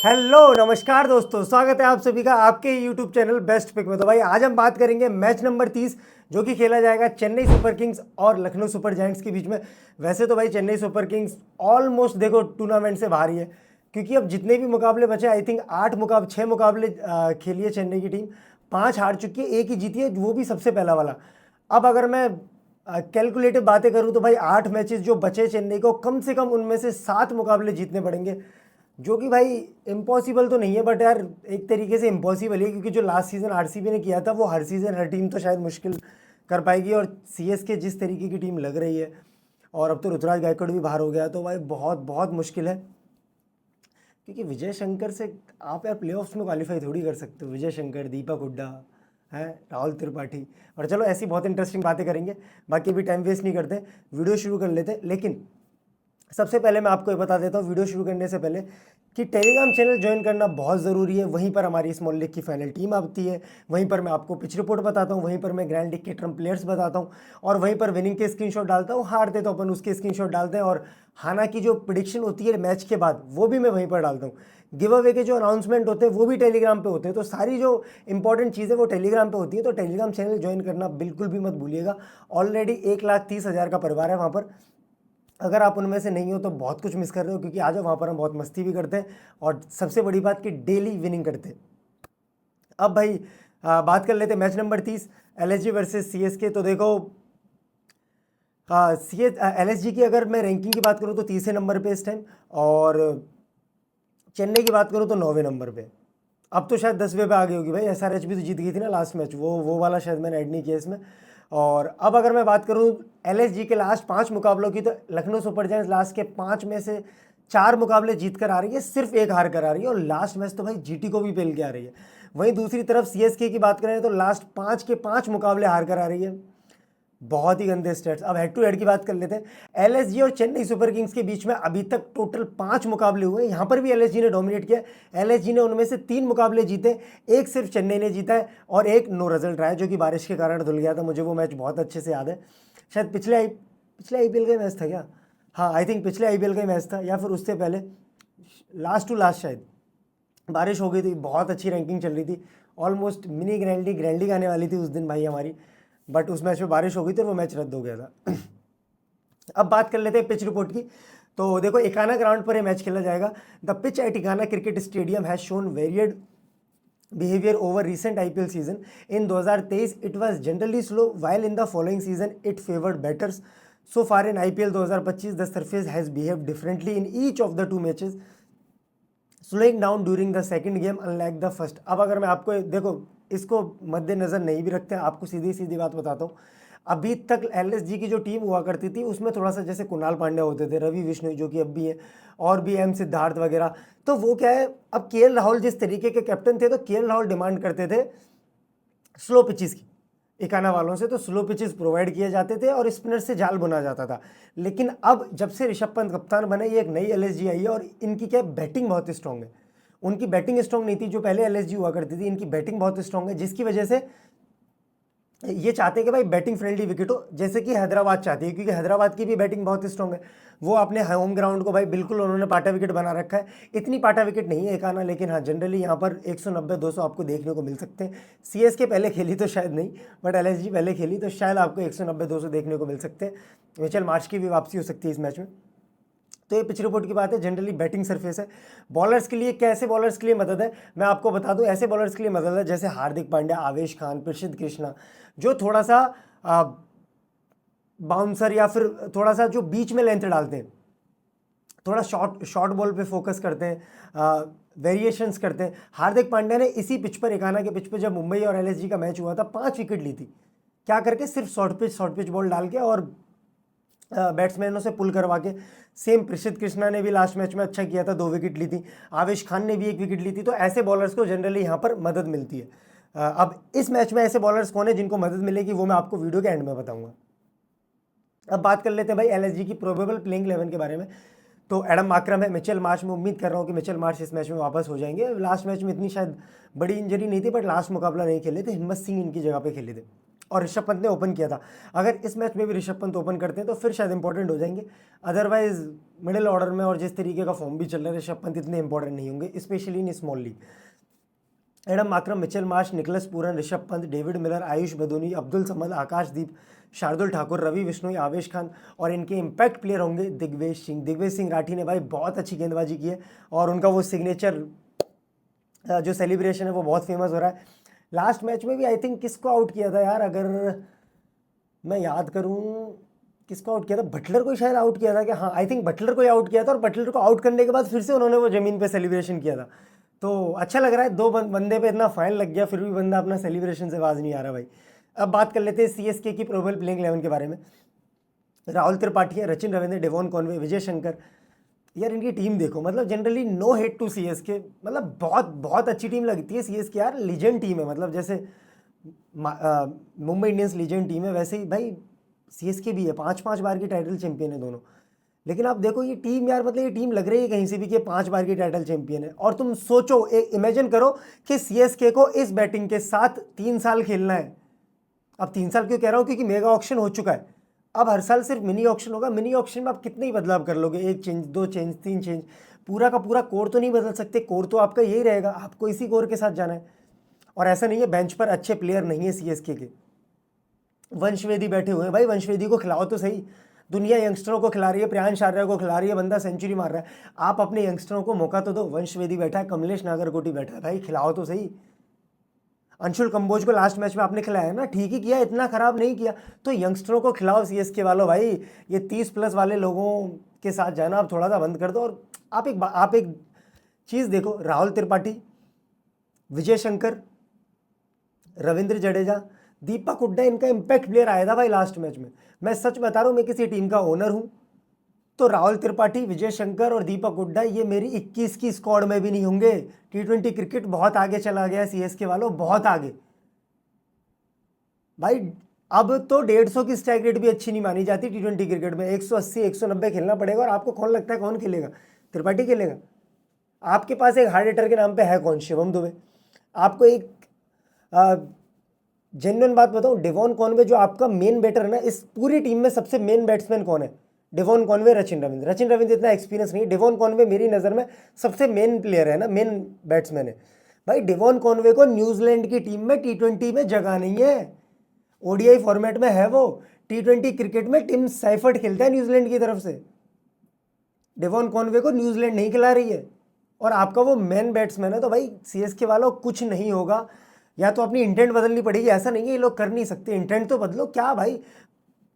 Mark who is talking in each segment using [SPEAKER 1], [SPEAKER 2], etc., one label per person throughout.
[SPEAKER 1] Hello नमस्कार दोस्तों, स्वागत है आप सभी का आपके यूट्यूब चैनल बेस्ट पिक में। तो भाई आज हम बात करेंगे मैच नंबर 30 जो कि खेला जाएगा चेन्नई सुपर किंग्स और लखनऊ सुपर जायंट्स के बीच में। वैसे तो भाई चेन्नई सुपर किंग्स ऑलमोस्ट देखो टूर्नामेंट से बाहर ही है, क्योंकि अब जितने भी मुकाबले बचे आई थिंक 6 मुकाबले खेली है चेन्नई की टीम। 5 हार चुकी है, 1 ही जीती है, वो भी सबसे पहला वाला। अब अगर मैं कैलकुलेटिव बातें करूं तो भाई 8 मैचेस जो बचे चेन्नई को, कम से कम उनमें से 7 मुकाबले जीतने पड़ेंगे, जो कि भाई इम्पॉसिबल तो नहीं है, बट यार एक तरीके से इम्पॉसिबल है, क्योंकि जो लास्ट सीज़न आरसीबी ने किया था वो हर सीज़न हर टीम तो शायद मुश्किल कर पाएगी। और सीएसके जिस तरीके की टीम लग रही है, और अब तो ऋतुराज गायकवाड़ भी बाहर हो गया, तो भाई बहुत बहुत मुश्किल है। क्योंकि विजय शंकर से आप यार प्लेऑफ्स में क्वालिफाई थोड़ी कर सकते हो। विजय शंकर, दीपक हुड्डा है, राहुल त्रिपाठी। और चलो ऐसी बहुत इंटरेस्टिंग बातें करेंगे, बाकी अभी टाइम वेस्ट नहीं करते, वीडियो शुरू कर लेते। लेकिन सबसे पहले मैं आपको ये बता देता हूँ वीडियो शुरू करने से पहले कि टेलीग्राम चैनल ज्वाइन करना बहुत ज़रूरी है। वहीं पर हमारी स्मॉल लीग की फाइनल टीम आती है, वहीं पर मैं आपको पिच रिपोर्ट बताता हूँ, वहीं पर मैं ग्रैंड लीग के टर्म प्लेयर्स बताता हूँ, और वहीं पर विनिंग के स्क्रीनशॉट डालता हूँ। हारते तो अपन उसके स्क्रीनशॉट डालते हैं, और हाना की जो प्रिडिक्शन होती है मैच के बाद वो भी मैं वहीं पर डालता हूँ। गिव अवे के जो अनाउंसमेंट होते हैं वो भी टेलीग्राम पे होते हैं। तो सारी जो इंपॉर्टेंट चीज़ें वो टेलीग्राम पे होती है। तो टेलीग्राम चैनल ज्वाइन करना बिल्कुल भी मत भूलिएगा। ऑलरेडी 1,30,000 का परिवार है वहाँ पर। अगर आप उनमें से नहीं हो तो बहुत कुछ मिस कर रहे हो, क्योंकि आज वहाँ पर हम बहुत मस्ती भी करते हैं, और सबसे बड़ी बात कि डेली विनिंग करते हैं। अब भाई बात कर लेते हैं match number 30 LSG versus CSK. तो देखो एलएसजी की अगर मैं रैंकिंग की बात करूँ तो 30वें नंबर पे इस टाइम, और चेन्नई की बात करूँ तो 9वें नंबर पे। अब तो शायद 10वें पे आ गई होगी भाई, एसआरएच भी तो जीत गई थी ना लास्ट मैच, वो वाला शायद मैंने ऐड नहीं किया इसमें। और अब अगर मैं बात करूं एलएसजी के लास्ट 5 मुकाबलों की, तो लखनऊ सुपर जायंट्स लास्ट के 5 में से 4 मुकाबले जीत कर आ रही है, सिर्फ 1 हार कर आ रही है, और लास्ट मैच तो भाई जीटी को भी पेल के आ रही है। वहीं दूसरी तरफ सीएसके की बात करें तो लास्ट 5 के 5 मुकाबले हार कर आ रही है। बहुत ही गंदे स्टेट्स। अब हेड टू हेड की बात कर लेते हैं। एलएसजी और चेन्नई सुपर किंग्स के बीच में अभी तक टोटल 5 मुकाबले हुए। यहाँ पर भी एलएसजी ने डोमिनेट किया। एलएसजी ने उनमें से 3 मुकाबले जीते, एक सिर्फ चेन्नई ने जीता है, और एक नो रिजल्ट रहा है, जो कि बारिश के कारण धुल गया था। मुझे वो मैच बहुत अच्छे से याद है। शायद पिछले आईपीएल का मैच था क्या? हाँ, आई थिंक पिछले आईपीएल का ही मैच था, या फिर उससे पहले लास्ट टू लास्ट शायद। बारिश हो गई थी, बहुत अच्छी रैंकिंग चल रही थी, ऑलमोस्ट मिनी ग्रैंड लीग आने वाली थी उस दिन भाई हमारी, बट उस मैच में बारिश हो गई थी और वो मैच रद्द हो गया था। अब बात कर लेते हैं पिच रिपोर्ट की। तो देखो इकाना ग्राउंड पर ये मैच खेला जाएगा। The pitch at Ekana cricket stadium has shown varied behavior over recent IPL season. In 2023, it was generally slow, while in the following season, it favored batters. So far in IPL 2025, the surface has behaved differently in each of the 2 matches, slowing down during the second game unlike the first. अब अगर मैं आपको देखो इसको मद्देनज़र नहीं भी रखते हैं, आपको सीधी सीधी बात बताता हूँ। अभी तक एलएसजी की जो टीम हुआ करती थी उसमें थोड़ा सा जैसे कुणाल पांड्या होते थे, रवि बिश्नोई जो कि अब भी है, और भी एम सिद्धार्थ वगैरह। तो वो क्या है, अब केएल राहुल जिस तरीके के कैप्टन थे, तो केएल राहुल डिमांड करते थे स्लो पिचेस की इकाना वालों से, तो स्लो पिचेस प्रोवाइड किए जाते थे और स्पिनर से जाल बुना जाता था। लेकिन अब जब से ऋषभ पंत कप्तान बने, ये एक नई एलएसजी आई है, और इनकी क्या बैटिंग बहुत स्ट्रांग है। उनकी बैटिंग स्ट्रांग नहीं थी जो पहले एलएसजी हुआ करती थी, इनकी बैटिंग बहुत स्ट्रांग है, जिसकी वजह से ये चाहते हैं कि भाई बैटिंग फ्रेंडली विकेट हो, जैसे कि हैदराबाद चाहती है, क्योंकि हैदराबाद की भी बैटिंग बहुत स्ट्रांग है। वो अपने होम ग्राउंड को भाई बिल्कुल उन्होंने पाटा विकेट बना रखा है। इतनी पाटा विकेट नहीं है एकाना, लेकिन हाँ जनरली यहाँ पर 190-200 आपको देखने को मिल सकते हैं। सीएसके पहले खेली तो शायद नहीं, बट एलएसजी पहले खेली, तो शायद आपको 190-200 देखने को मिल सकते हैं। मिचेल मार्श की भी वापसी हो सकती है इस मैच में। तो ये पिच रिपोर्ट की बात है, जनरली बैटिंग सरफेस है। बॉलर्स के लिए कैसे बॉलर्स के लिए मदद है मैं आपको बता दूं। ऐसे बॉलर्स के लिए मदद है जैसे हार्दिक पांड्या, आवेश खान, प्रसिद्ध कृष्णा, जो थोड़ा सा बाउंसर या फिर थोड़ा सा जो बीच में लेंथ डालते हैं, थोड़ा शॉर्ट बॉल पे फोकस करते हैं, वेरिएशंस करते हैं। हार्दिक पांड्या ने इसी पिच पर, इकाना के पिच पर, जब मुंबई और एलएसजी का मैच हुआ था, 5 विकेट ली थी। क्या करके? सिर्फ शॉर्ट पिच बॉल डाल के और बैट्समैनों से पुल करवा के। सेम प्रसिद्ध कृष्णा ने भी लास्ट मैच में अच्छा किया था, 2 विकेट ली थी। आवेश खान ने भी 1 विकेट ली थी। तो ऐसे बॉलर्स को जनरली यहाँ पर मदद मिलती है। अब इस मैच में ऐसे बॉलर्स कौन है जिनको मदद मिलेगी, वो मैं आपको वीडियो के एंड में बताऊंगा। अब बात कर लेते हैं भाई एलएसजी की प्रोबेबल प्लेइंग 11 के बारे में। तो एडम मार्करम है, मिचेल मार्श, में उम्मीद कर रहा हूँ कि मिचेल मार्श इस मैच में वापस हो जाएंगे। लास्ट मैच में इतनी शायद बड़ी इंजरी नहीं थी, बट लास्ट मुकाबला नहीं खेले थे, हिम्मत सिंह इनकी जगह पे खेले थे। और ऋषभ पंत ने ओपन किया था। अगर इस मैच में भी ऋषभ पंत ओपन करते हैं तो फिर शायद इंपॉर्टेंट हो जाएंगे, अदरवाइज मिडिल ऑर्डर में और जिस तरीके का फॉर्म भी चल रहा है ऋषभ पंत इतने इंपॉर्टेंट नहीं होंगे, specially in small league. Adam Markram, Mitchell Marsh, Nicholas Pooran, Rishabh Pant, David Miller, Ayush Badoni, Abdul Samad, Akashdeep, Shardul Thakur, Ravi Bishnoi, Avesh Khan और इनके इम्पैक्ट प्लेयर होंगे दिग्वेश सिंह। दिग्वेश सिंह राठी ने भाई बहुत अच्छी गेंदबाजी की है और उनका वो सिग्नेचर जो सेलिब्रेशन है वो बहुत फेमस हो रहा है। लास्ट मैच में भी आई थिंक किसको आउट किया था यार, अगर मैं याद करूं किसको आउट किया था, बटलर को ही शायद आउट किया था कि हाँ, आई थिंक बटलर को ही आउट किया था और बटलर को आउट करने के बाद फिर से उन्होंने वो ज़मीन पे सेलिब्रेशन किया था। तो अच्छा लग रहा है, दो बंदे पे इतना फाइन लग गया फिर भी बंदा अपना सेलिब्रेशन से बाज नहीं आ रहा भाई। अब बात कर लेते हैं सीएसके की प्रोबेबल प्लेइंग 11 के बारे में। Rahul Tripathi, Rachin Ravindra, Devon Conway, Vijay Shankar. यार इनकी टीम देखो, मतलब generally no hate to CSK, मतलब बहुत बहुत अच्छी टीम लगती है सीएसके यार, लीजेंड टीम है। मतलब जैसे मुंबई इंडियंस लीजेंड टीम है वैसे ही भाई सीएसके भी है, 5 बार की टाइटल चैंपियन है दोनों। लेकिन आप देखो ये टीम यार, मतलब ये टीम लग रही है कहीं से भी कि 5 बार की टाइटल चैंपियन है। और तुम सोचो, इमेजिन करो कि सीएसके को इस बैटिंग के साथ 3 साल खेलना है। अब 3 साल क्यों कह रहा हूँ, क्योंकि मेगा ऑक्शन हो चुका है, अब हर साल सिर्फ मिनी ऑक्शन होगा। मिनी ऑक्शन में आप कितने ही बदलाव कर लोगे, 1 चेंज, 2 चेंज, 3 चेंज, पूरा का पूरा कोर तो नहीं बदल सकते। कोर तो आपका यही रहेगा, आपको इसी कोर के साथ जाना है। और ऐसा नहीं है बेंच पर अच्छे प्लेयर नहीं है सीएसके के, वंशवेदी बैठे हुए हैं भाई, वंशवेदी को खिलाओ तो सही। दुनिया यंगस्टरों को खिला रही है, प्रियांश आर्या को खिला रही है, बंदा सेंचुरी मार रहा है। आप अपने यंगस्टरों को मौका तो दो। वंशवेदी बैठा है, कमलेश नागरकोटी बैठा है, भाई खिलाओ तो सही। अंशुल कंबोज को लास्ट मैच में आपने खिलाया ना, ठीक ही किया, इतना खराब नहीं किया। तो यंगस्टरों को खिलाओ सीएसके वालों भाई, ये 30+ वाले लोगों के साथ जाना आप थोड़ा सा बंद कर दो। और आप एक चीज़ देखो, राहुल त्रिपाठी, विजय शंकर, रविंद्र जडेजा, दीपक हुड्डा, इनका इम्पैक्ट प्लेयर आया था भाई लास्ट मैच में। मैं सच बता रहा हूँ, मैं किसी टीम का ओनर हूँ तो राहुल त्रिपाठी, विजय शंकर और दीपक हुड्डा ये मेरी 21 की स्क्वाड में भी नहीं होंगे। T20 क्रिकेट बहुत आगे चला गया सीएसके वालों, बहुत आगे भाई। अब तो 150 की स्ट्राइक रेट भी अच्छी नहीं मानी जाती T20 क्रिकेट में, 180 190 खेलना पड़ेगा। और आपको कौन लगता है कौन खेलेगा? त्रिपाठी खेलेगा? आपके पास एक हार्ड हिटर के नाम पे है कौन? शिवम दुबे। आपको एक जेन्युइन बात बताऊं, डेवॉन कॉनवे जो आपका मेन बैटर है ना, इस पूरी टीम में सबसे मेन बैट्समैन कौन है? Devon Conway, Rachin Ravindra. रचिन रविंद्र इतना एक्सपीरियंस नहीं है, डेवॉन कॉनवे मेरी नज़र में सबसे मेन प्लेयर है ना, मेन बैट्समैन है भाई। डेवॉन कॉनवे को न्यूजीलैंड की टीम में T20 में जगह नहीं है, ओडीआई फॉर्मेट में है वो। T20 क्रिकेट में टिम साइफर्ट खेलता है न्यूजीलैंड की तरफ से, डेवॉन कॉनवे को न्यूजीलैंड नहीं खिला रही है और आपका वो मेन बैट्समैन है। तो भाई सीएसके वालों कुछ नहीं होगा, या तो अपनी इंटेंट बदलनी पड़ेगी। ऐसा नहीं है ये लोग कर नहीं सकते, इंटेंट तो बदलो। क्या भाई,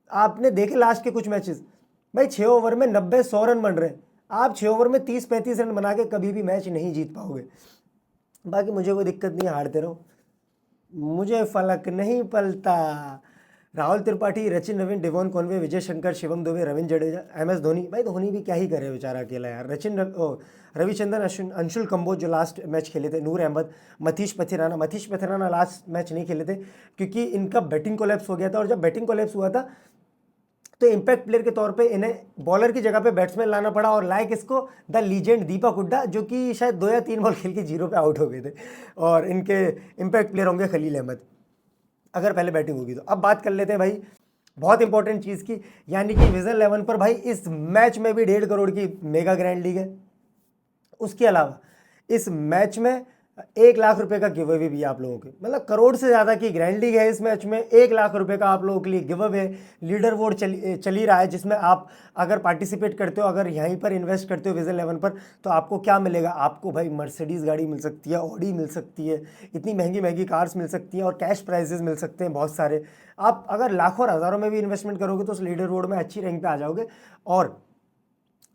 [SPEAKER 1] आपने देखे लास्ट के कुछ मैचेस भाई, 6 ओवर में 90-100 रन बन रहे हैं। आप 6 ओवर में 30-35 रन बना के कभी भी मैच नहीं जीत पाओगे। बाकी मुझे कोई दिक्कत नहीं है, हारते रहो, मुझे फलक नहीं पलता। Rahul Tripathi, Rachin Ravindra, Devon Conway, Vijay Shankar, Shivam Dubey, Ravindra Jadeja, MS Dhoni. भाई धोनी भी क्या ही करे बेचारा अकेला यार। रविचंद्रन अंशुल कंबोज जो लास्ट मैच खेले थे, नूर अहमद, मथीश पथिराना लास्ट मैच नहीं खेले थे क्योंकि इनका बैटिंग कोलैप्स हो गया था। और जब बैटिंग कोलैप्स हुआ था तो इम्पैक्ट प्लेयर के तौर पे इन्हें बॉलर की जगह पे बैट्समैन लाना पड़ा। और लाइक इसको द लीजेंड दीपक हुड्डा, जो कि शायद 2 या 3 बॉल खेल के 0 पे आउट हो गए थे। और इनके इम्पैक्ट प्लेयर होंगे खलील अहमद, अगर पहले बैटिंग होगी तो। अब बात कर लेते हैं भाई बहुत इंपॉर्टेंट चीज़ की, यानी कि विजन 11 पर भाई इस मैच में भी 1.5 करोड़ की मेगा ग्रैंड लीग है। उसके अलावा इस मैच में 1 लाख रुपए का गिव अवे भी है आप लोगों के, मतलब करोड़ से ज़्यादा की ग्रैंड लीग है। इस मैच में 1 लाख रुपए का आप लोगों के लिए गिव अवे, लीडर बोर्ड चल ही रहा है, जिसमें आप अगर पार्टिसिपेट करते हो, अगर यहीं पर इन्वेस्ट करते हो विजन 11 पर, तो आपको क्या मिलेगा? आपको भाई मर्सिडीज़ गाड़ी मिल सकती है, ऑडी मिल सकती है, इतनी महंगी महंगी कार्स मिल सकती हैं और कैश प्राइजेस मिल सकते हैं बहुत सारे। आप अगर लाखों और हज़ारों में भी इन्वेस्टमेंट करोगे तो उस लीडर बोर्ड में अच्छी रैंक पे आ जाओगे। और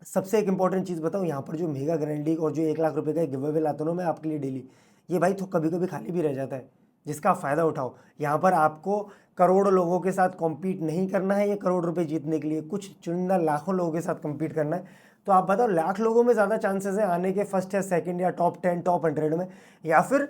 [SPEAKER 1] सबसे एक इंपॉर्टेंट चीज़ बताऊँ, यहाँ पर जो मेगा ग्रैंड लीग और जो 1 लाख रुपए का गिव अवे लाता हूँ मैं आपके लिए डेली, ये भाई तो कभी कभी खाली भी रह जाता है, जिसका फ़ायदा उठाओ। यहाँ पर आपको करोड़ों लोगों के साथ कॉम्पीट नहीं करना है, ये करोड़ रुपए जीतने के लिए कुछ चुनिंदा लाखों लोगों के साथ कम्पीट करना है। तो आप बताओ, लाख लोगों में ज़्यादा चांसेस है आने के फर्स्ट या सेकंड या टॉप 10 टॉप 100 में, या फिर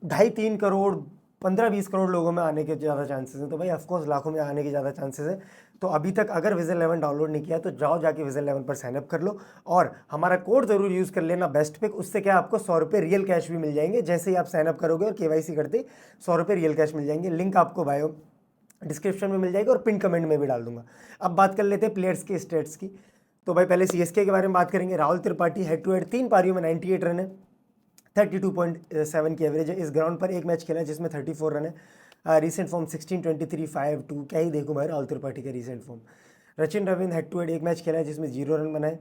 [SPEAKER 1] 2.5-3 करोड़ 15-20 करोड़ लोगों में आने के ज़्यादा चांसेस हैं? तो भाई ऑफकोर्स लाखों में आने के ज़्यादा चांसेस हैं। तो अभी तक अगर विजन 11 डाउनलोड नहीं किया तो जाओ जाके विजन 11 पर साइनअप कर लो और हमारा कोड ज़रूर यूज़ कर लेना, बेस्ट पिक। उससे क्या आपको 100 रुपये रियल कैश भी मिल जाएंगे। जैसे ही आप साइनअप करोगे और KYC करते 100 रुपये रियल कैश मिल जाएंगे। लिंक आपको बायो डिस्क्रिप्शन में मिल जाएगी और पिन कमेंट में भी डाल दूंगा। अब बात कर लेते हैं प्लेयर्स के स्टेट्स की। तो भाई पहले सीएसके के बारे में बात करेंगे। Rahul Tripathi head to head 3 पारियों में 98 रन है, 32.7 की एवरेज है। इस ग्राउंड पर एक मैच खेला है जिसमें 34 रन है। रिसेंट फॉर्म 16, 23, 5, 2, क्या ही देखो भाई राहुल त्रिपाठी का recent form. Rachin Ravindra head to head एक मैच खेला है जिसमें 0 रन बनाए।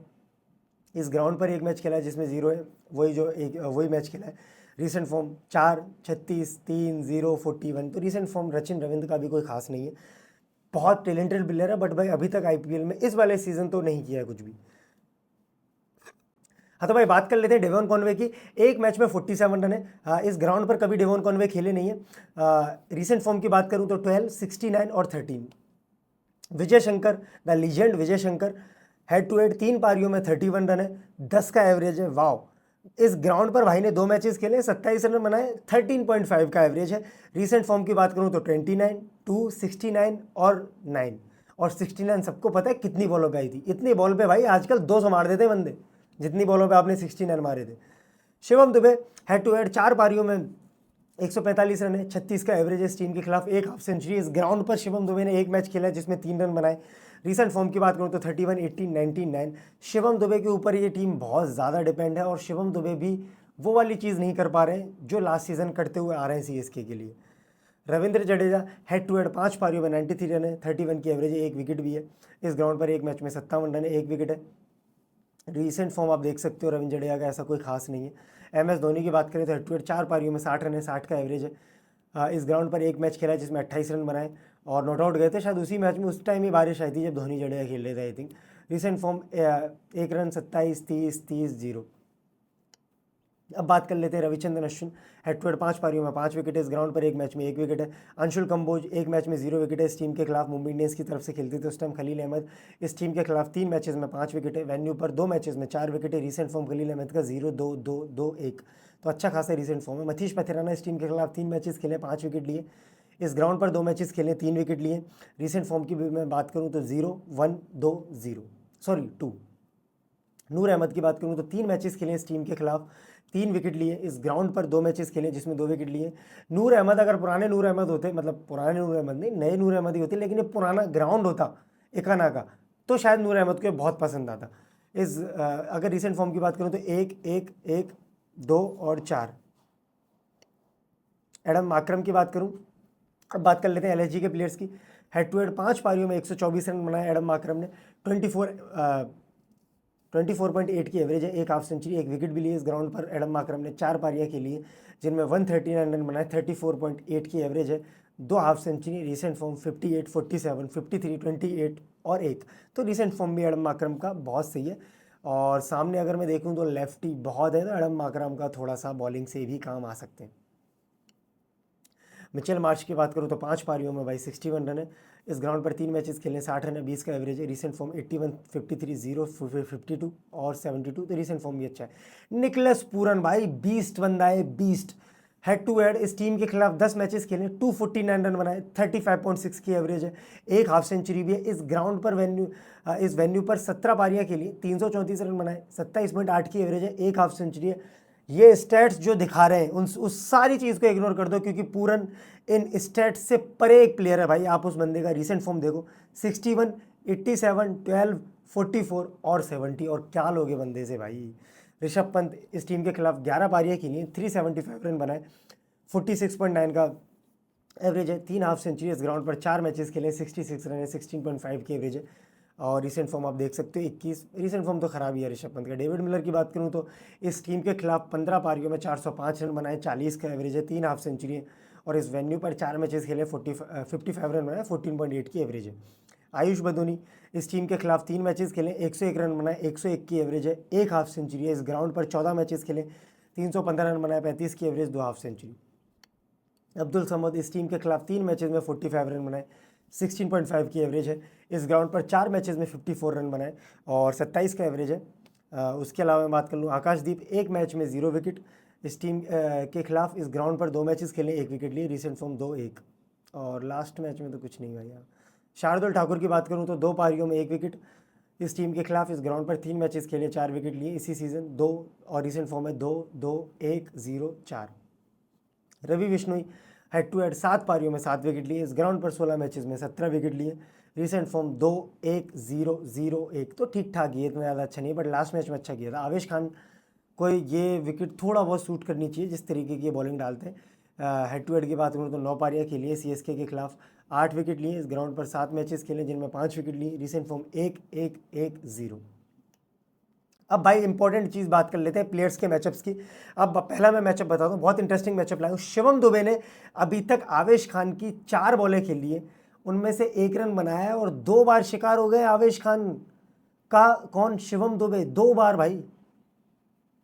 [SPEAKER 1] इस ग्राउंड पर एक मैच खेला है जिसमें 0 है, वही मैच खेला है। Recent form 4, 36, 3, 0, 41। तो रिसेंट फॉर्म रचिन रविंद्र का भी कोई खास नहीं है, बहुत टैलेंटेड प्लेयर है, बट भाई अभी तक आईपीएल में इस वाले सीजन तो नहीं किया है कुछ भी। हाँ तो भाई बात कर लेते हैं डेवॉन कॉनवे की। एक मैच में 47 रन है। इस ग्राउंड पर कभी डेवॉन कॉनवे खेले नहीं है। रिसेंट फॉर्म की बात करूं तो 12, 69 और 13। Vijay Shankar, the legend Vijay Shankar, head to head 3 पारियों में 31 रन है, 10 का एवरेज है। वाओ, इस ग्राउंड पर भाई ने 2 मैचेस खेले, 27 रन बनाए, 13.5 का एवरेज है। रिसेंट फॉर्म की बात करूं तो 29, 2, 69 और 9। और 69 सबको पता है कितनी बॉलों पे आई थी। इतनी बॉल पे भाई आजकल 200 मार देते बंदे, जितनी बॉलों पे आपने 69 मारे थे। Shivam Dube head to head 4 पारियों में 145 रन है, 36 का एवरेज है। इस टीम के खिलाफ एक हाफ सेंचुरी। इस ग्राउंड पर शिवम दुबे ने एक मैच खेला है जिसमें 3 रन बनाए। रिसेंट फॉर्म की बात करूं तो 31, 18, 19, 9। शिवम दुबे के ऊपर ये टीम बहुत ज़्यादा डिपेंड है और शिवम दुबे भी वो वाली चीज़ नहीं कर पा रहे हैं जो लास्ट सीजन करते हुए आ रहे हैं सीएसके के लिए। Ravindra Jadeja head to head 5 पारियों में 93 रन है, 31 की एवरेज है, एक विकेट भी है। इस ग्राउंड पर एक मैच में 57 रन है, एक विकेट है। रिसेंट फॉर्म आप देख सकते हो रविंद्र जडेजा का ऐसा कोई खास नहीं है। एमएस धोनी की बात करें तो हेड टू हेड 4 पारियों में 60 रन है, 60 का एवरेज है। इस ग्राउंड पर एक मैच खेला है जिसमें 28 रन बनाए और नॉट आउट गए थे शायद उसी मैच में। उस टाइम ही बारिश आई थी जब धोनी जडेजा खेल रहे थे I think. Recent form 1 run, 27, 30, 30, 0। अब बात कर लेते हैं Ravichandran Ashwin, head to head 5 पारियों में 5 विकेट है। इस ग्राउंड पर एक मैच में 1 विकेट है। अंशुल कंबोज एक मैच में 0 विकेट है। इस टीम के खिलाफ मुंबई इंडियंस की तरफ से खेलते थे उस टाइम खलील अहमद। इस टीम के खिलाफ 3 मैचेस में 5 विकेट है। वेन्यू पर 2 मैचेस में 4 विकेट है। रिसेंट फॉर्म खलील अहमद का 0, 2, 2, 2, 1, तो अच्छा खासा रिसेंट फॉर्म है। मथीश पथिराना इस टीम के खिलाफ 3 मैचेस खेले, 5 विकेट लिए। इस ग्राउंड पर 2 मैचेस खेले, 3 विकेट लिए। रिसेंट फॉर्म की भी मैं बात करूँ तो 0, 1, 2, 0, सॉरी 2। नूर अहमद की बात करूं तो 3 मैचेस खेले इस टीम के खिलाफ, 3 विकेट लिए। इस ग्राउंड पर 2 मैचेस खेले जिसमें 2 विकेट लिए। नूर अहमद अगर पुराने नूर अहमद होते, मतलब पुराने नूर अहमद नहीं, नए नूर अहमद ही होते, लेकिन ये पुराना ग्राउंड होता एकाना का तो शायद नूर अहमद को बहुत पसंद आता। अगर रिसेंट फॉर्म की बात करूं तो 1, 1, 1, 2 और 4। एडम माक्रम की बात करूं, अब बात कर लेते हैं एलएसजी के प्लेयर्स की। हेड टू हेड 5 पारियों में 124 रन बनाए एडम माक्रम ने, 24.8 की एवरेज है, एक हाफ सेंचुरी, एक विकेट भी लिए। इस ग्राउंड पर एडम माक्रम ने 4 पारियां खेली हैं जिनमें 139 रन बनाए, 34.8 की एवरेज है, 2 हाफ सेंचुरी। रिसेंट फॉर्म 58, 47, 53, 28 और 1। तो रिसेंट फॉर्म भी एडम माक्रम का बहुत सही है। और सामने अगर मैं देखूं तो लेफ्टी बहुत है, तो एडम माक्रम का थोड़ा सा बॉलिंग से भी काम आ सकते हैं। मिचेल मार्श की बात करूं तो 5 पारियों में भाई 61 रन है। इस ग्राउंड पर 3 मैचेस खेले, 60 रन है, 20 का एवरेज है। रिसेंट फॉर्म 81, 53, 0, 52 और 72, तो रिसेंट फॉर्म भी अच्छा है। निकलस पूरन भाई बीस्ट बंदा है, बीस्ट। हेड टू हेड इस टीम के खिलाफ 10 मैचेस खेले, 249 रन बनाए, 35.6 की एवरेज है, एक हाफ सेंचुरी भी है। इस ग्राउंड पर इस वेन्यू पर 17 पारियां खेली, 334 रन बनाए, 27.8 की एवरेज है, एक हाफ सेंचुरी है। ये स्टैट्स जो दिखा रहे हैं उस सारी चीज़ को इग्नोर कर दो, क्योंकि पूरन इन स्टैट्स से परे एक प्लेयर है भाई। आप उस बंदे का रिसेंट फॉर्म देखो, 61, 87, 12, 44 और 70, और क्या लोगे बंदे से भाई। ऋषभ पंत इस टीम के खिलाफ 11 पारियां खेली हैं, 375 रन बनाए, 46.9 का एवरेज है, 3 हाफ सेंचुरी। इस ग्राउंड पर 4 मैचेस खेले, 66 रन है, 16.5 की एवरेज है। और रिसेंट फॉर्म आप देख सकते हो 21। रिसेंट फॉर्म तो खराब ही है ऋषभ पंत का। डेविड मिलर की बात करूं तो इस टीम के खिलाफ 15 पारियों में 405 रन बनाए, 40 का एवरेज है, 3 हाफ सेंचुरी है। और इस वेन्यू पर 4 मैचेस खेले, 55 रन बनाए, 14.8 की एवरेज है। आयुष बदोनी इस टीम के खिलाफ 3 मैचेस खेले, 101 रन बनाए, 101 की एवरेज है, एक हाफ सेंचुरी है। इस ग्राउंड पर 14 मैचेस खेले, 315 रन बनाए, 35 की average, 2 half century. Abdul Samad इस टीम के खिलाफ 3 मैचेस में 45 रन बनाए, 16.5 की एवरेज है। इस ग्राउंड पर 4 मैचेस में 54 रन बनाए और 27 का एवरेज है। उसके अलावा मैं बात कर लूँ आकाशदीप, एक मैच में 0 विकेट। इस टीम के खिलाफ इस ग्राउंड पर 2 मैचेस खेले, 1 विकेट लिए। रिसेंट फॉर्म 2, 1 और लास्ट मैच में तो कुछ नहीं भाई। शार्दुल ठाकुर की बात करूँ तो 2 पारियों में 1 विकेट। इस टीम के खिलाफ इस ग्राउंड पर 3 मैचेस खेले, 4 विकेट लिए इसी सीज़न, 2 और रिसेंट फॉर्म में 2, 2, 1, 0, 4। Ravi Bishnoi head to head 7 पारियों में 7 विकेट लिए, इस ग्राउंड पर 16 मैचेस में 17 विकेट लिए। रिसेंट फॉर्म 2-1-0-0-1, तो ठीक ठाक, ये इतना ज़्यादा अच्छा नहीं, बट लास्ट मैच में अच्छा किया था। आवेश खान को ये विकेट थोड़ा बहुत सूट करनी चाहिए जिस तरीके की बॉलिंग डालते हैं। हेड टू हेड की बात करूँ तो 9 पारियाँ खेली है सीएसके के खिलाफ, 8 विकेट लिए, इस ग्राउंड पर 7 मैचेस खेले जिनमें 5 विकेट लिए। Recent form 1-1-1-0। अब भाई इंपॉर्टेंट चीज़ बात कर लेते हैं प्लेयर्स के मैचअप्स की। अब पहला मैं मैचअप बताता हूँ, बहुत इंटरेस्टिंग मैचअप लाया हूँ। शिवम दुबे ने अभी तक आवेश खान की 4 बॉलें खेली है, उनमें से 1 रन बनाया है और 2 बार शिकार हो गए आवेश खान का। कौन? शिवम दुबे, 2 बार भाई।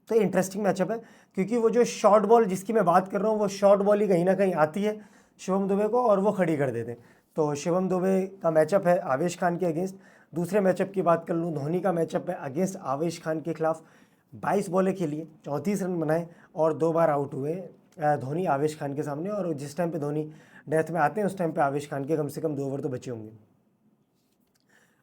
[SPEAKER 1] तो इंटरेस्टिंग मैचअप है, क्योंकि वो जो शॉर्ट बॉल जिसकी मैं बात कर रहा हूँ, वो शॉर्ट बॉल ही कहीं ना कहीं आती है शिवम दुबे को और वो खड़ी कर देते हैं। तो शिवम दुबे का मैचअप है आवेश खान के अगेंस्ट। दूसरे मैचअप की बात कर लूँ, धोनी का मैचअप है अगेंस्ट आवेश खान के खिलाफ। 22 बॉलें खेली, 34 रन बनाए और 2 बार आउट हुए धोनी आवेश खान के सामने। और जिस टाइम पे धोनी डेथ में आते हैं उस टाइम पे आवेश खान के कम से कम 2 ओवर तो बचे होंगे।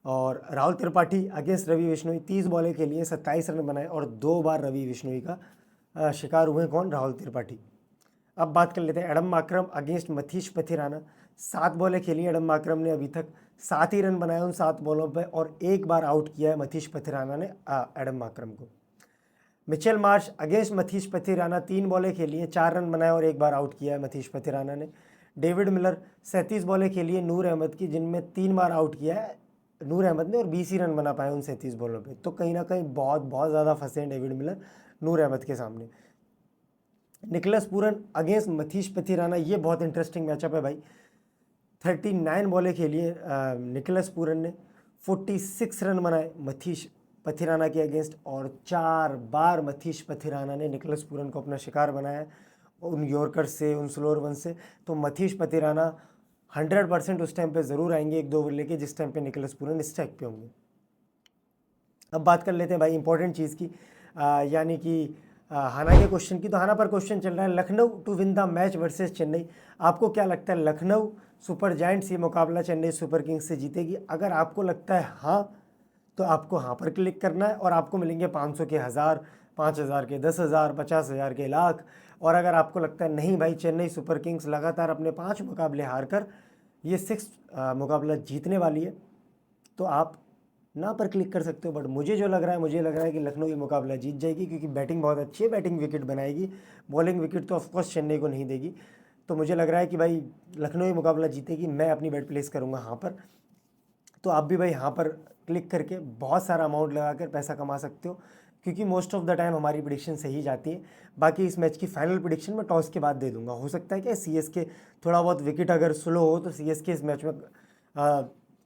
[SPEAKER 1] और राहुल त्रिपाठी अगेंस्ट रवि बिश्नोई, 30 बॉलें खेली, 27 रन बनाए और 2 बार रवि बिश्नोई का शिकार हुए। कौन? राहुल त्रिपाठी। अब बात कर लेते हैं एडम माक्रम अगेंस्ट मथीश पथिराना। 7 बॉलें खेली एडम माक्रम ने, अभी तक 7 ही रन बनाए उन 7 बॉलों पे और 1 बार आउट किया है मथीश पथिराना ने एडम माक्रम को। मिचेल मार्श अगेंस्ट मथीश पथिराना, 3 बॉलें खेली हैं, 4 रन बनाए और 1 बार आउट किया है मथीश पथिराना ने। डेविड मिलर 37 बॉलें खेली है नूर अहमद की, जिनमें 3 बार आउट किया है नूर अहमद ने और 20 ही रन बना पाए उन 37 बॉलों पे। तो कहीं ना कहीं बहुत बहुत ज़्यादा फंसे हैं डेविड मिलर नूर अहमद के सामने। निकलस पूरन अगेंस्ट मथीश पथिराना, ये बहुत इंटरेस्टिंग मैचअप है भाई। 39 बॉलें खेली है निकलस पूरन ने, 46 रन बनाए मथीश पथिराना के अगेंस्ट और 4 बार मथीश पथिराना ने निकलस पूरन को अपना शिकार बनाया उन यॉर्कर से, उन स्लोअर वन से। तो मथीश पथिराना 100% उस टाइम पे ज़रूर आएंगे 1-2 ओवर लेके जिस टाइम पे निकलस पूरन स्ट्राइक पे होंगे। अब बात कर लेते हैं भाई इंपॉर्टेंट चीज़ की, यानी कि हाना के क्वेश्चन की। तो हाना पर क्वेश्चन चल रहा है, Lucknow to win the match versus Chennai. आपको क्या लगता है लखनऊ सुपर जायंट्स ये मुकाबला चेन्नई सुपर किंग्स से जीतेगी? अगर आपको लगता है हाँ, तो आपको हाँ पर क्लिक करना है और आपको मिलेंगे 500 के 1000, 5000 के 10,000, 50,000 के लाख। और अगर आपको लगता है नहीं भाई चेन्नई सुपर किंग्स लगातार अपने 5 मुकाबले हार कर ये 6 मुकाबला जीतने वाली है, तो आप ना पर क्लिक कर सकते हो। बट मुझे जो लग रहा है, मुझे लग रहा है कि लखनऊ ये मुकाबला जीत जाएगी, क्योंकि बैटिंग बहुत अच्छी है, बैटिंग विकेट बनाएगी, बॉलिंग विकेट तो ऑफकोर्स चेन्नई को नहीं देगी। तो मुझे लग रहा है कि भाई लखनऊ ये मुकाबला जीतेगी। मैं अपनी बेट प्लेस करूँगा हाँ पर। तो आप भी भाई हाँ पर क्लिक करके बहुत सारा अमाउंट लगा कर पैसा कमा सकते हो, क्योंकि मोस्ट ऑफ द टाइम हमारी प्रिडिक्शन सही जाती है। बाकी इस मैच की फाइनल प्रिडिक्शन मैं टॉस के बाद दे दूंगा। हो सकता है कि सीएसके थोड़ा बहुत विकेट अगर स्लो हो तो सीएसके इस मैच में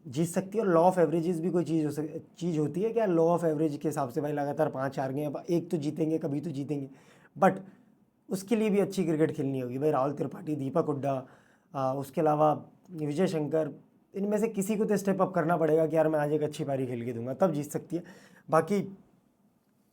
[SPEAKER 1] जीत सकती है। और लॉ ऑफ एवरेजेस भी कोई चीज़ होती है क्या? लॉ ऑफ एवरेज के हिसाब से भाई लगातार 5 हार गए, अब एक तो जीतेंगे, कभी तो जीतेंगे, बट उसके लिए भी अच्छी क्रिकेट खेलनी होगी भाई। राहुल त्रिपाठी, दीपक हुड्डा, उसके अलावा विजय शंकर, इनमें से किसी को तो स्टेप अप करना पड़ेगा कि यार मैं आज एक अच्छी पारी खेल के दूंगा, तब जीत सकती है। बाकी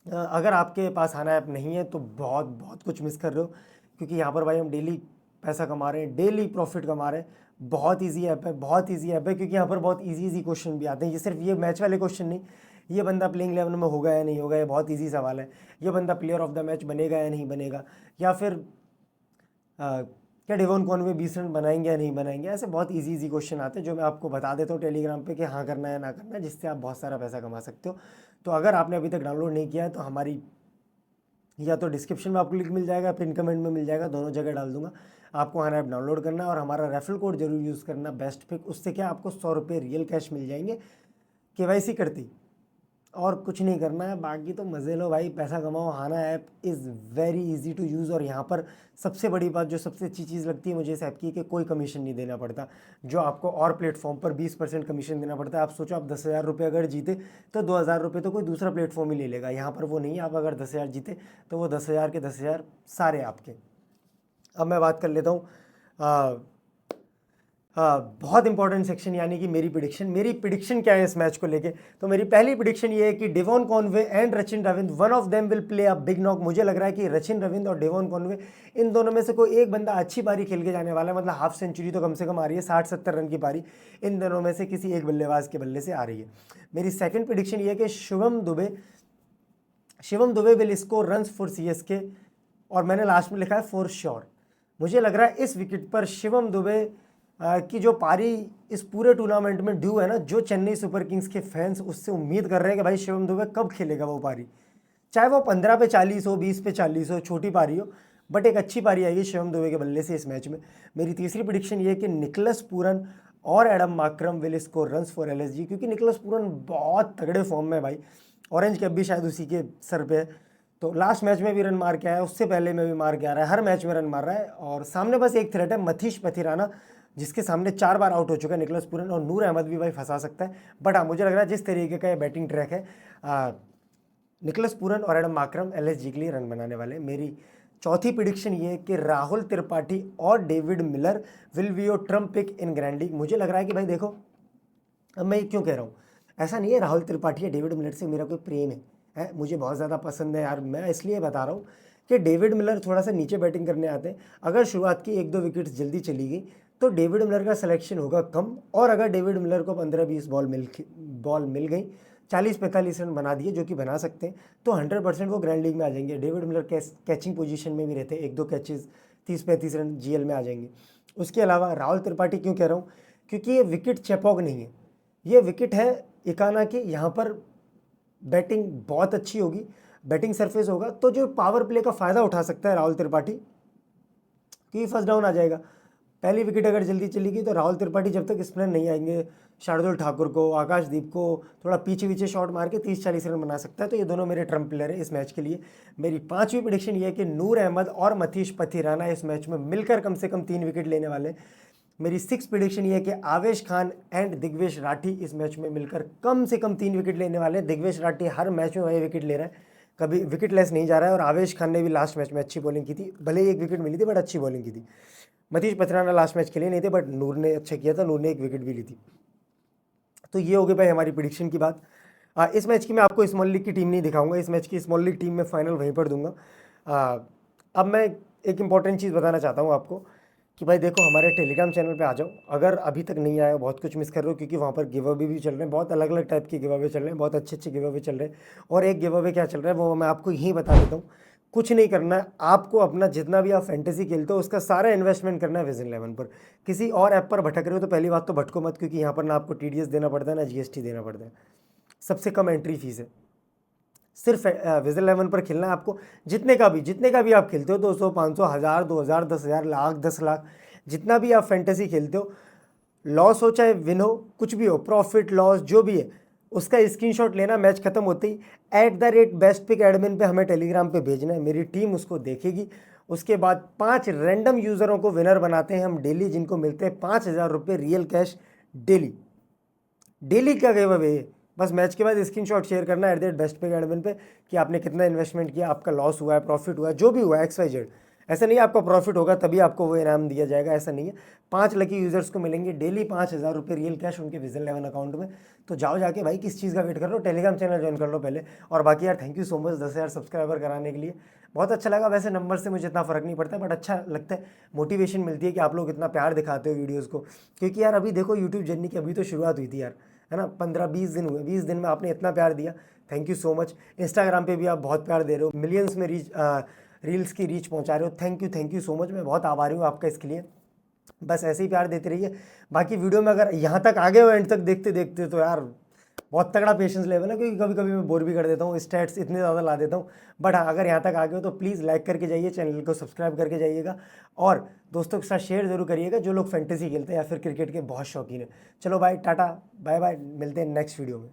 [SPEAKER 1] अगर आपके पास आना ऐप नहीं है तो बहुत बहुत कुछ मिस कर रहे हो, क्योंकि यहाँ पर भाई हम डेली पैसा कमा रहे हैं, डेली प्रॉफिट कमा रहे हैं। बहुत इजी ऐप है, बहुत इजी ऐप है, क्योंकि यहाँ पर बहुत इजी क्वेश्चन भी आते हैं। ये सिर्फ ये मैच वाले क्वेश्चन नहीं, ये बंदा प्लेइंग 11 में होगा या नहीं होगा, ये बहुत इजी सवाल है। ये बंदा प्लेयर ऑफ द मैच बनेगा या नहीं बनेगा, या फिर क्या डेवन कॉनवे 20 रन बनाएंगे या नहीं बनाएंगे। ऐसे बहुत इजी क्वेश्चन आते हैं जो मैं आपको बता देता हूँ टेलीग्राम पे कि हाँ करना है ना करना है, जिससे आप बहुत सारा पैसा कमा सकते हो। तो अगर आपने अभी तक डाउनलोड नहीं किया है तो हमारी या तो डिस्क्रिप्शन में आपको लिंक मिल जाएगा, पिन कमेंट में मिल जाएगा, दोनों जगह डाल दूंगा। आपको हमारा ऐप डाउनलोड करना है और हमारा रेफरल कोड जरूर यूज़ करना, बेस्ट पिक। उससे क्या आपको 100 रुपये रियल कैश मिल जाएंगे केवाईसी करती, और कुछ नहीं करना है। बाकी तो मज़े लो भाई, पैसा कमाओ। Hana app is very easy to use. और यहाँ पर सबसे बड़ी बात, जो सबसे अच्छी चीज़ लगती है मुझे इस ऐप की, कि कोई कमीशन नहीं देना पड़ता, जो आपको और प्लेटफॉर्म पर 20% कमीशन देना पड़ता है। आप सोचो, आप 10,000 रुपये अगर जीते तो 2,000 रुपये तो कोई दूसरा प्लेटफॉर्म ही ले लेगा। यहाँ पर वो नहीं है, आप अगर 10,000 जीते तो वो 10,000 के 10,000 सारे आपके। अब मैं बात कर लेता हूँ बहुत इंपॉर्टेंट सेक्शन, यानी कि मेरी प्रिडिक्शन क्या है इस मैच को लेके। तो मेरी पहली प्रिडिक्शन ये है कि Devon Conway and Rachin Ravindra, one of them will play a big knock. मुझे लग रहा है कि रचिन रविंद्र और डेवन कॉनवे, इन दोनों में से कोई एक बंदा अच्छी पारी खेल के जाने वाला है। मतलब हाफ सेंचुरी तो कम से कम आ रही है, 60-70 रन की पारी इन दोनों में से किसी एक बल्लेबाज के बल्ले से आ रही है। मेरी सेकेंड प्रिडिक्शन ये है कि Shivam Dubey will score runs for CSK, और मैंने लास्ट में लिखा है फॉर श्योर। मुझे लग रहा है इस विकेट पर शिवम दुबे की जो पारी इस पूरे टूर्नामेंट में ड्यू है ना, जो चेन्नई सुपर किंग्स के फैंस उससे उम्मीद कर रहे हैं कि भाई शिवम दुबे कब खेलेगा वो पारी, चाहे वो 15 पे 40 हो, 20 पे 40 हो, छोटी पारी हो, बट एक अच्छी पारी आएगी शिवम दुबे के बल्ले से इस मैच में। मेरी तीसरी प्रिडिक्शन ये है कि निकोलस पूरन और Adam Markram will score runs for LSG, क्योंकि निकोलस पूरन बहुत तगड़े फॉर्म में भाई, ऑरेंज कैप भी शायद उसी के सर पे है, तो लास्ट मैच में भी रन मार के आया है, उससे पहले में भी मार के आ रहा है, हर मैच में रन मार रहा है। और सामने बस एक थ्रेट है, मथीश पथिराना, जिसके सामने 4 बार आउट हो चुका है निकोलस पूरन, और नूर अहमद भी भाई फंसा सकता है। बट हाँ, मुझे लग रहा है जिस तरीके का ये बैटिंग ट्रैक है, निकोलस पूरन और एडम मार्करम एलएसजी के लिए रन बनाने वाले। मेरी चौथी प्रिडिक्शन ये है कि राहुल त्रिपाठी और David Miller will be your trump pick in grand league. मुझे लग रहा है कि भाई देखो, अब मैं क्यों कह रहा हूँ, ऐसा नहीं है राहुल त्रिपाठी या डेविड मिलर से मेरा कोई प्रेम है, मुझे बहुत ज़्यादा पसंद है यार, मैं इसलिए बता रहा हूँ कि डेविड मिलर थोड़ा सा नीचे बैटिंग करने आते हैं। अगर शुरुआत की 1-2 विकेट्स जल्दी चली गई तो डेविड मिलर का सिलेक्शन होगा कम, और अगर डेविड मिलर को 15-20 बॉल मिल गई, 40-45 रन बना दिए, जो कि बना सकते हैं, तो 100% वो ग्रैंड लीग में आ जाएंगे। डेविड मिलर कैचिंग पोजीशन में भी रहते हैं, 1-2 कैचेस 30-35 रन जीएल में आ जाएंगे। उसके अलावा राहुल त्रिपाठी क्यों कह रहा हूँ, क्योंकि ये विकेट चेपॉग नहीं है, ये विकेट है इकाना की, यहाँ पर बैटिंग बहुत अच्छी होगी, बैटिंग सरफेस होगा, तो जो पावर प्ले का फ़ायदा उठा सकता है राहुल त्रिपाठी, कि फर्स्ट डाउन आ जाएगा। पहली विकेट अगर जल्दी चली गई तो राहुल त्रिपाठी जब तक स्पिनर नहीं आएंगे, शार्दुल ठाकुर को, आकाशदीप को थोड़ा पीछे पीछे शॉट मार के 30-40 रन बना सकता है। तो ये दोनों मेरे ट्रम्प प्लेयर हैं इस मैच के लिए। मेरी पांचवी प्रेडिक्शन ये है कि नूर अहमद और मथीश पथिराना इस मैच में मिलकर कम से कम 3 विकेट लेने वाले। मेरी 6 प्रेडिक्शन ये है कि आवेश खान एंड दिग्वेश राठी इस मैच में मिलकर कम से कम 3 विकेट लेने वाले। दिग्वेश राठी हर मैच में वही विकेट ले रहा है, कभी विकेट लेस नहीं जा रहा है, और आवेश खान ने भी लास्ट मैच में अच्छी बॉलिंग की थी, भले ही 1 विकेट मिली थी बट अच्छी बॉलिंग की थी। मतीश पथिराना लास्ट मैच खेले नहीं थे, बट नूर ने अच्छा किया था, नूर ने 1 विकेट भी ली थी। तो ये हो गई भाई हमारी प्रिडिक्शन की बात। इस मैच की मैं आपको स्मॉल लीग की टीम नहीं दिखाऊंगा, इस मैच की स्मॉल लीग टीम में फाइनल वहीं पर दूंगा। अब मैं एक इंपॉर्टेंट चीज़ बताना चाहता हूँ आपको कि भाई देखो, हमारे टेलीग्राम चैनल पे आ जाओ, अगर अभी तक नहीं आया, बहुत कुछ मिस कर रहे हो, क्योंकि वहाँ पर गिव अवे भी चल रहे हैं, बहुत अलग अलग टाइप के गिव अवे चल रहे हैं, बहुत अच्छे अच्छे गिव अवे चल रहे हैं। और एक गिव अवे क्या चल रहा है वो मैं आपको यहीं बता देता हूँ। कुछ नहीं करना है आपको, अपना जितना भी आप फैंटेसी खेलते हो उसका सारा इन्वेस्टमेंट करना है विजन11 पर। किसी और ऐप पर भटक रहे हो तो पहली बात तो भटको मत, क्योंकि यहाँ पर ना आपको टीडीएस देना पड़ता है ना जीएसटी देना पड़ता है, सबसे कम एंट्री फीस है। सिर्फ विजन11 पर खेलना है आपको, जितने का भी आप खेलते हो, 200, 500, 1000, 2000, 10,000, लाख, 10 लाख, जितना भी आप फैंटेसी खेलते हो, लॉस हो चाहे विन हो, कुछ भी हो, प्रॉफिट लॉस जो भी है, उसका स्क्रीनशॉट लेना, मैच खत्म होते ही @bestpick एडमिन पे हमें टेलीग्राम पे भेजना है, मेरी टीम उसको देखेगी। उसके बाद 5 रैंडम यूज़रों को विनर बनाते हैं हम डेली, जिनको मिलते हैं 5,000 रुपये रियल कैश डेली। डेली का गिव अवे, बस मैच के बाद स्क्रीनशॉट शेयर करना है @bestpick एडमिन पे कि आपने कितना इन्वेस्टमेंट किया, आपका लॉस हुआ है, प्रॉफिट हुआ है, जो भी हुआ है XYZ। ऐसा नहीं है आपका प्रॉफिट होगा तभी आपको वो इनाम दिया जाएगा, ऐसा नहीं है। 5 लकी यूजर्स को मिलेंगे डेली 5,000 रुपये रियल कैश उनके विजन11 अकाउंट में। तो जाओ जाके भाई, किस चीज़ का वेट कर लो, टेलीग्राम चैनल ज्वाइन कर लो पहले। और बाकी यार, thank you so much 10,000 subscriber कराने के लिए, बहुत अच्छा लगा। वैसे नंबर से मुझे इतना फ़र्क नहीं पड़ता, बट अच्छा लगता है, मोटिवेशन मिलती है कि आप लोग इतना प्यार दिखाते हो वीडियोज़ को। क्योंकि यार अभी देखो, यूट्यूब जर्नी की अभी तो शुरुआत हुई थी यार, है ना, 15-20 दिन हुए, 20 दिन में आपने इतना प्यार दिया, thank you so much. Instagram पे भी आप बहुत प्यार दे रहे हो, मिलियंस में रील्स की रीच पहुंचा रहे हो, थैंक यू सो मच, मैं बहुत आभारी हूँ आपका इसके लिए। बस ऐसे ही प्यार देते रहिए। बाकी वीडियो में अगर यहाँ तक आगे हो, एंड तक देखते देखते, तो यार बहुत तगड़ा पेशेंस लेवल है, क्योंकि कभी कभी मैं बोर भी कर देता हूँ, स्टैट्स इतने ज़्यादा ला देता हूँ। बट हाँ, अगर यहाँ तक आ गए हो तो प्लीज़ लाइक करके जाइए, चैनल को सब्सक्राइब करके जाइएगा, और दोस्तों के साथ शेयर जरूर करिएगा जो लोग फैंटेसी खेलते हैं या फिर क्रिकेट के बहुत शौकीन है। चलो भाई, टाटा बाय बाय, मिलते हैं नेक्स्ट वीडियो में।